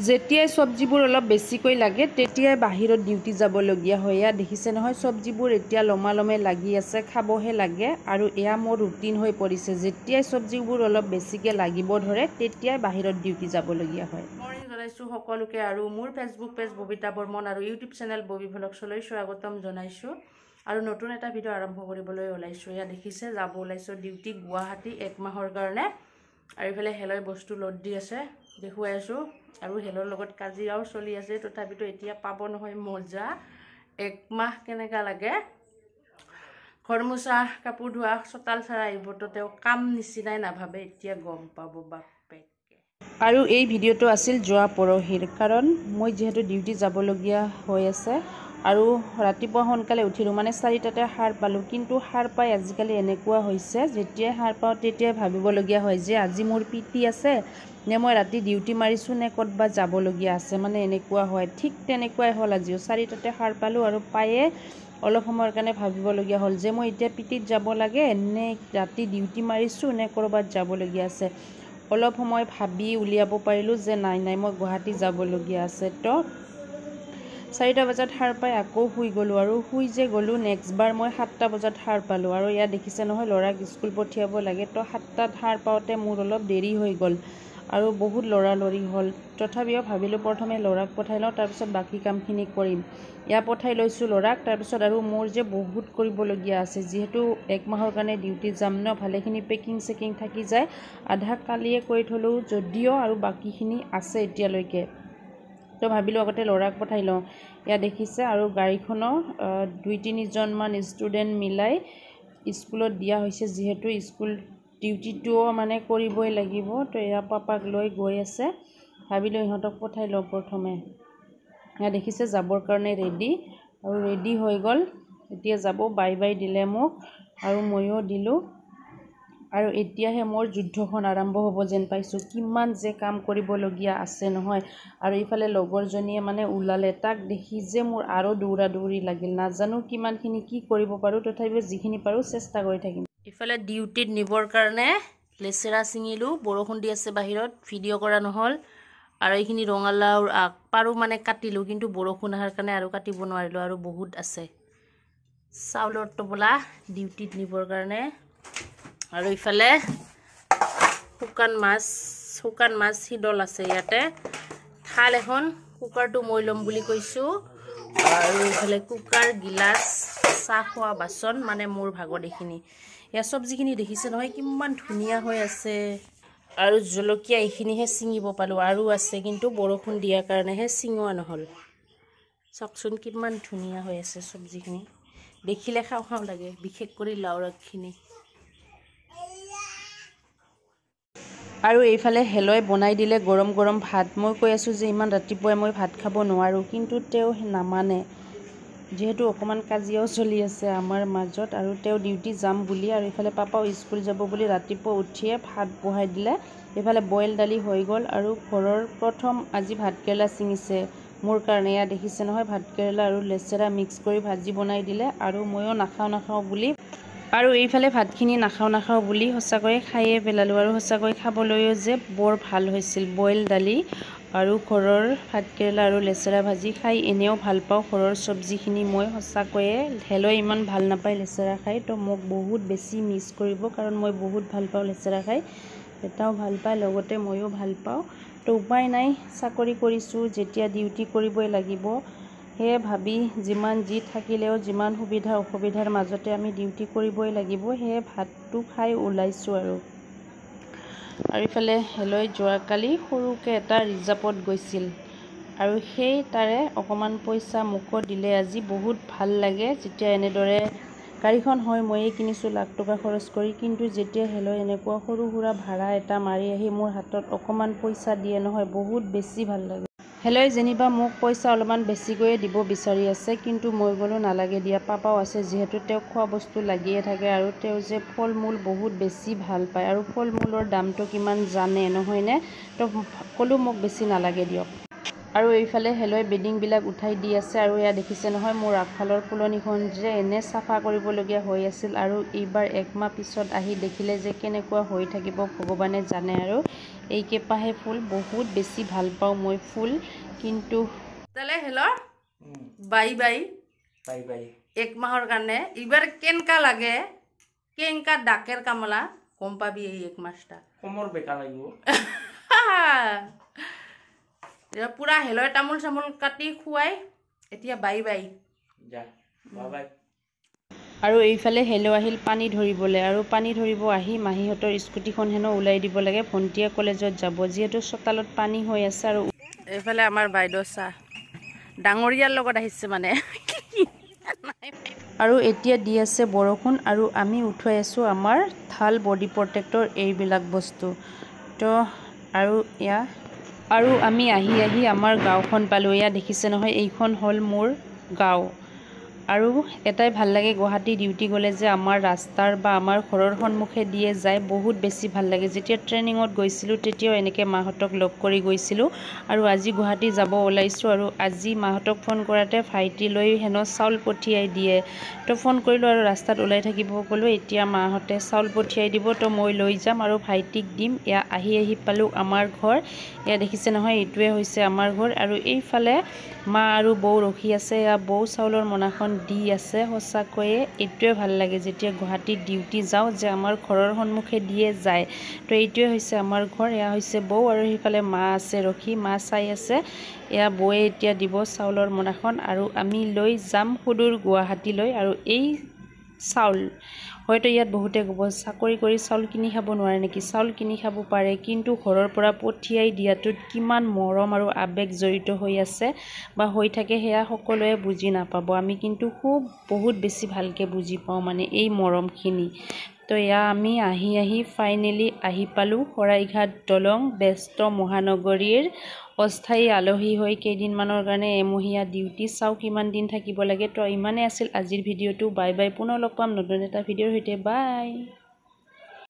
যেতিয়াই চব্জিবোৰ অলপ বেছিকৈ লাগে তেতিয়াই বাহিৰত ডিউটি যাবলগীয়া হয়। এয়া দেখিছে নহয়, চব্জিবোৰ এতিয়া লমালমে লাগি আছে, খাবহে লাগে। আৰু এয়া মোৰ ৰুটিন হৈ পৰিছে, যেতিয়াই চব্জিবোৰ অলপ বেছিকৈ লাগিব ধৰে তেতিয়াই বাহিৰত ডিউটি যাবলগীয়া হয়। মৰ্ণিং জনাইছোঁ সকলোকে, আৰু মোৰ ফেচবুক পেজ ববিতা বৰ্মন আৰু ইউটিউব চেনেল ববি ভ্লগছলৈ স্বাগতম জনাইছোঁ। আৰু নতুন এটা ভিডিঅ' আৰম্ভ কৰিবলৈ ওলাইছোঁ। এয়া দেখিছে, যাব ওলাইছোঁ ডিউটি গুৱাহাটী 1 মাহৰ কাৰণে। আৰু এইফালে হেলয় বস্তু লোড দি আছে, দেখুৱাই আছোঁ। আৰু হেলৰ লগত কাজিয়াও চলি আছে, তথাপিতো এতিয়া পাব নহয় মজা। 1 মাহ কেনেকা লাগে, ঘৰ মোচা, কাপোৰ ধোৱা, চোতাল সাৰা এইবোৰতো তেওঁ কাম নিচিনাই নাভাবে, এতিয়া গম পাব বাপেকে। আৰু এই ভিডিঅ'টো আছিল যোৱা পৰহিৰ, কাৰণ মই যিহেতু ডিউটি যাবলগীয়া হৈ আছে আৰু ৰাতিপুৱা সোনকালে উঠিলোঁ, মানে 4টাতে সাৰ পালোঁ। কিন্তু সাৰ পাই আজিকালি এনেকুৱা হৈছে, যেতিয়াই সাৰ পাওঁ তেতিয়াই ভাবিবলগীয়া হয় যে আজি মোৰ পিটি আছে নে মই ৰাতি ডিউটি মাৰিছোঁ নে ক'তবা যাবলগীয়া আছে, মানে এনেকুৱা হয়। ঠিক তেনেকুৱাই হ'ল আজিও, 4টাতে সাৰ পালোঁ আৰু পায়ে অলপ সময়ৰ কাৰণে ভাবিবলগীয়া হ'ল যে মই এতিয়া পিটিত যাব লাগে নে ৰাতি ডিউটি মাৰিছোঁ নে ক'ৰবাত যাবলগীয়া আছে। অলপ সময় ভাবি উলিয়াব পাৰিলোঁ যে নাই মই গুৱাহাটী যাবলগীয়া আছে। তো 4টা বজাত সাৰ পাই আকৌ শুই গ'লোঁ, আৰু শুই যে গ'লোঁ নেক্সট বাৰ মই 7টা বজাত সাৰ পালোঁ। আৰু ইয়াত দেখিছে নহয়, ল'ৰাক স্কুল পঠিয়াব লাগে, তো 7টাত সাৰ পাওঁতে মোৰ অলপ দেৰি হৈ গ'ল আৰু বহুত লৰালৰি হ'ল। তথাপিও ভাবিলোঁ প্ৰথমে ল'ৰাক পঠাই লওঁ, তাৰপিছত বাকী কামখিনি কৰিম। ইয়াত পঠাই লৈছোঁ ল'ৰাক, তাৰপিছত আৰু মোৰ যে বহুত কৰিবলগীয়া আছে, যিহেতু 1 মাহৰ কাৰণে ডিউটি যাম ন, ভালেখিনি পেকিং চেকিং থাকি যায়। আধা কালিয়ে কৰি থ'লোঁ যদিও আৰু বাকীখিনি আছে এতিয়ালৈকে। তো ভাবিলোঁ আগতে ল'ৰাক পঠাই লওঁ। ইয়াত দেখিছে, আৰু গাড়ীখনো 2-3জনমান ষ্টুডেণ্ট মিলাই স্কুলত দিয়া হৈছে, যিহেতু স্কুল ডিউটিটোও মানে কৰিবই লাগিব। তো এয়া পাপাক লৈ গৈ আছে, ভাবিলোঁ ইহঁতক পঠাই লওঁ প্ৰথমে। ইয়াত দেখিছে যাবৰ কাৰণে ৰেডি, আৰু ৰেডি হৈ গ'ল, এতিয়া যাব। বাই বাই দিলে মোক আৰু ময়ো দিলোঁ। আৰু এতিয়াহে মোৰ যুদ্ধখন আৰম্ভ হ'ব যেন পাইছোঁ, কিমান যে কাম কৰিবলগীয়া আছে নহয়। আৰু ইফালে লগৰজনীয়ে মানে ওলালে, তাক দেখি যে মোৰ আৰু দৌৰা দৌৰি লাগিল। নাজানো কিমানখিনি কি কৰিব পাৰোঁ, তথাপিও যিখিনি পাৰোঁ চেষ্টা কৰি থাকিম। ইফালে ডিউটিত নিবৰ কাৰণে লেচেৰা ছিঙিলোঁ, বৰষুণ দি আছে বাহিৰত, ভিডিঅ' কৰা নহ'ল। আৰু এইখিনি ৰঙালাওৰ আগ পাৰোঁ মানে কাটিলোঁ, কিন্তু বৰষুণ অহাৰ কাৰণে আৰু কাটিব নোৱাৰিলোঁ, আৰু বহুত আছে। চাউলৰ টোপোলা ডিউটিত নিবৰ কাৰণে। আৰু ইফালে শুকান মাছ শীতল আছে ইয়াতে। থাল এখন, কুকাৰটো মই ল'ম বুলি কৈছোঁ। আৰু ইফালে কুকাৰ, গিলাচ, চাহ খোৱা বাচন, মানে মোৰ ভাগত এইখিনি। ইয়াৰ চব্জিখিনি দেখিছে নহয় কিমান ধুনীয়া হৈ আছে। আৰু জলকীয়া এইখিনিহে ছিঙিব পালোঁ, আৰু আছে কিন্তু বৰষুণ দিয়াৰ কাৰণেহে ছিঙোৱা নহ'ল। চাওকচোন কিমান ধুনীয়া হৈ আছে চব্জিখিনি, দেখিলে খাওঁ খাওঁ লাগে, বিশেষ কৰি লাও আগখিনি। আৰু এইফালে হেলয় বনাই দিলে গৰম গৰম ভাত। মই কৈ আছোঁ যে ইমান ৰাতিপুৱাই মই ভাত খাব নোৱাৰোঁ, কিন্তু তেওঁ নামানে, যিহেতু অকণমান কাজিয়াও চলি আছে আমাৰ মাজত। আৰু তেওঁ ডিউটি যাম বুলি, আৰু ইফালে পাপাও স্কুল যাব বুলি ৰাতিপুৱা উঠিয়ে ভাত বহাই দিলে। এইফালে বইল দালি হৈ গ'ল, আৰু ঘৰৰ প্ৰথম আজি ভাতকেৰেলা ছিঙিছে মোৰ কাৰণে। এয়া দেখিছে নহয়, ভাতকেৰেলা আৰু লেচেৰা মিক্স কৰি ভাজি বনাই দিলে, আৰু ময়ো নাখাওঁ বুলি, আৰু এইফালে ভাতখিনি নাখাওঁ বুলি সঁচাকৈয়ে খায়ে পেলালোঁ। আৰু সঁচাকৈ খাবলৈও যে বৰ ভাল হৈছিল, বইল দালি আৰু ঘৰৰ ভাতকেৰেলা আৰু লেচেৰা ভাজি। খাই এনেও ভাল পাওঁ ঘৰৰ চব্জিখিনি মই সঁচাকৈয়ে। হেলৈ ইমান ভাল নাপায় লেচেৰা খাই, তো মোক বহুত বেছি মিছ কৰিব, কাৰণ মই বহুত ভাল পাওঁ লেচেৰা খাই। এটাও ভাল পায়, লগতে ময়ো ভাল পাওঁ। তো উপায় নাই, চাকৰি কৰিছোঁ যেতিয়া ডিউটি কৰিবই লাগিব। সেয়ে ভাবি যিমান যি থাকিলেও, যিমান সুবিধা অসুবিধাৰ মাজতে আমি ডিউটি কৰিবই লাগিব। সেয়ে ভাতটো খাই ওলাইছোঁ আৰু ইফালে হেলৈ যোৱাকালি সৰুকৈ এটা ৰিজাৰ্ভত গৈছিল, আৰু সেই তাৰে অকণমান পইচা মোকো দিলে আজি। বহুত ভাল লাগে যেতিয়া এনেদৰে, গাড়ীখন হয় ময়ে কিনিছোঁ লাখ টকা খৰচ কৰি, কিন্তু যেতিয়া হেলৈ এনেকুৱা সৰু সুৰা ভাড়া এটা মাৰি আহি মোৰ হাতত অকণমান পইচা দিয়ে নহয়, বহুত বেছি ভাল লাগে। হেলৈ যেনিবা মোক পইচা অলপমান বেছিকৈয়ে দিব বিচাৰি আছে, কিন্তু মই ক'লোঁ নালাগে দিয়া, পাপাও আছে যিহেতু, তেওঁক খোৱা বস্তু লাগিয়ে থাকে। আৰু তেওঁ যে ফল মূল বহুত বেছি ভাল পায়, আৰু ফল মূলৰ দামটো কিমান জানে নহয়নে? তো ক'লোঁ মোক বেছি নালাগে দিয়ক। আৰু এইফালে হেলয় বেডিংবিলাক উঠাই দি আছে আৰু এয়া দেখিছে নহয় মোৰ আগফালৰ ফুলনিখন যে এনে চাফা কৰিবলগীয়া হৈ আছিল আৰু এইবাৰ 1 মাহ পিছত আহি দেখিলে যে কেনেকুৱা হৈ থাকিব ভগৱানে জানে আৰু এই কেপাহে ফুল বহুত বেছি ভাল পাওঁ মই ফুল কিন্তু তালে hello bye bye bye bye 1 মাহৰ কাৰণে এইবাৰ কেনকা লাগে কেনকা ডাকেৰ কামলা কম পাবি এই 1 মাসটা কমৰ বেকা লাগিব পুৰা হেলয় তামোল চামোল কাটি খুৱাই এতিয়া বাই বাই যা বাই বাই আৰু এইফালে হেলো আহিল পানী ধৰিবলৈ আৰু পানী ধৰিব আহি মাহীহঁতৰ স্কুটিখন হেনো ওলাই দিব লাগে ভণ্টিয়ে কলেজত যাব যিহেতু চোতালত পানী হৈ আছে আৰু এইফালে আমাৰ বাইদেউ চাহ ডাঙৰীয়াৰ লগত আহিছে মানে আৰু এতিয়া দি আছে বৰষুণ আৰু আমি উঠুৱাই আছো আমাৰ থাল বডি প্ৰটেক্টৰ এইবিলাক বস্তু তো আৰু আমি আহি আমাৰ গাঁওখন পালোঁ এয়া দেখিছে নহয় এইখন হ'ল মোৰ গাঁও আৰু এটাই ভাল লাগে গুৱাহাটী ডিউটি গ'লে যে আমাৰ ৰাস্তাৰ বা আমাৰ ঘৰৰ সন্মুখে দিয়ে যায় বহুত বেছি ভাল লাগে যেতিয়া ট্ৰেইনিঙত গৈছিলোঁ তেতিয়াও এনেকৈ মাহঁতক লগ কৰি গৈছিলোঁ আৰু আজি গুৱাহাটী যাব ওলাইছোঁ আৰু আজি মাহঁতক ফোন কৰাতে ভাইটি লৈ হেনো চাউল পঠিয়াই দিয়ে তো ফোন কৰিলোঁ আৰু ৰাস্তাত ওলাই থাকিব ক'লোঁ এতিয়া মাহঁতে চাউল পঠিয়াই দিব তো মই লৈ যাম আৰু ভাইটিক দিম এয়া আহি পালোঁ আমাৰ ঘৰ এয়া দেখিছে নহয় এইটোৱে হৈছে আমাৰ ঘৰ আৰু এইফালে মা আৰু বৌ ৰখি আছে এয়া বৌ চাউলৰ মোনাখন দি আছে সঁচাকৈয়ে এইটোৱে ভাল লাগে যেতিয়া গুৱাহাটীত ডিউটি যাওঁ যে আমাৰ ঘৰৰ সন্মুখে দিয়ে যায় তো এইটোৱে হৈছে আমাৰ ঘৰ এয়া হৈছে বৌ আৰু সেইফালে মা আছে ৰখি মা চাই আছে এয়া বৌয়ে এতিয়া দিব চাউলৰ মোনাখন আৰু আমি লৈ যাম সুদূৰ গুৱাহাটীলৈ আৰু এই চাউল হয়তো ইয়াত বহুতে ক'ব চাকৰি কৰি চাউল কিনি খাব নোৱাৰে নেকি চাউল কিনি খাব পাৰে কিন্তু ঘৰৰ পৰা পঠিয়াই দিয়াটোত কিমান মৰম আৰু আৱেগ জড়িত হৈ আছে বা হৈ থাকে সেয়া সকলোৱে বুজি নাপাব আমি কিন্তু বহুত বেছি ভালকৈ বুজি পাওঁ মানে এই মৰমখিনি তো এয়া আমি আহি ফাইনেলি আহি পালোঁ শৰাইঘাট দলং ব্যস্ত মহানগৰীৰ অস্থায়ী আলহী হৈ কেইদিনমানৰ কাৰণে এমহীয়া ডিউটি চাওঁ কিমান দিন থাকিব লাগে তো ইমানেই আছিল আজিৰ ভিডিঅ'টো বাই বাই পুনৰ লগ পাম নতুন এটা ভিডিঅ'ৰ সৈতে বাই